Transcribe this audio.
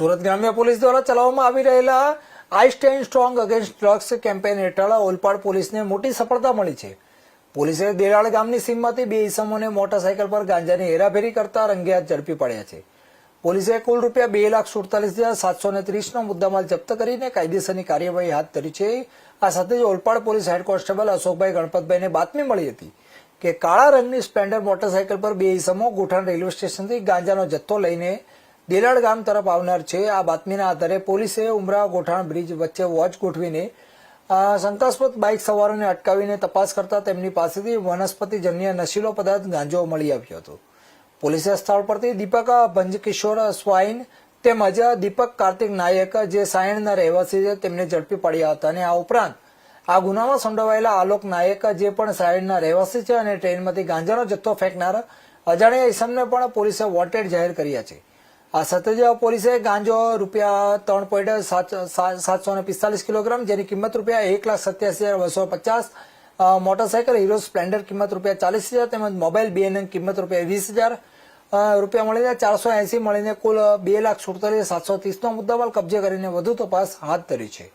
સુરત ગ્રામ્ય પોલીસ દ્વારા ચલાવવામાં આવી રહેલા આઈ stand strong against drugs campaign હેઠળ ઓલપાડ પોલીસને મોટી સફળતા મળી છે। પોલીસે દેરાળ ગામની સીમમાંથી બે ઈસમોને મોટરસાયકલ પર ગાંજાની હેરાફેરી કરતા રંગેહાથ ઝડપી પાડ્યા છે। પોલીસે કુલ રૂપિયા 2,47,730નો મુદ્દામાલ જપ્ત કરીને કાયદેસરની કાર્યવાહી હાથ ધરી છે। આ સાથે જ ઓલપાડ પોલીસ હેડ કોન્સ્ટેબલ અશોકભાઈ ગણપતભાઈને બાતમી મળી હતી કે કાળા રંગની સ્પ્લેન્ડર મોટરસાયકલ પર બે ઈસમો ગોઠાણ રેલવે સ્ટેશનથી ગાંજાનો જથ્થો લઈને દેલાડ ગામ તરફ આવનાર છે। આ બાતમીના આધારે પોલીસે ઉમરા ગોઠાણ બ્રિજ વચ્ચે વોચ ગોઠવીને શંકાસ્પદ બાઇક સવારોને અટકાવીને તપાસ કરતા તેમની પાસેથી વનસ્પતિજન્ય નશીલો પદાર્થ ગાંજો મળી આવ્યો હતો। પોલીસે સ્થળ પરથી દીપક ભંજકિશોર સ્વાઈન તેમજ દીપક કાર્તિક નાયક જે સાયણના રહેવાસી છે તેમને ઝડપી પાડ્યા હતા અને આ ઉપરાંત આ ગુનામાં સંડોવાયેલા આલોક નાયક જે પણ સાયણના રહેવાસી છે અને ટ્રેનમાંથી ગાંજાનો જથ્થો ફેંકનાર અજાણ્યા ઈસમને પણ પોલીસે વોન્ટેડ જાહેર કર્યા છે। આ સાથે જ પોલીસે ગાંજો રૂપિયા 3.745 કિલોગ્રામ જેની કિંમત રૂપિયા 1,87,250, મોટરસાયકલ હીરો સ્પ્લેન્ડર કિંમત રૂપિયા 40,000 તેમજ મોબાઈલ BNN કિંમત રૂપિયા 20,000 રૂપિયા મળીને 480 મળીને કુલ 2,47,730નો મુદ્દામાલ કબજે કરીને વધુ તપાસ હાથ ધરી છે।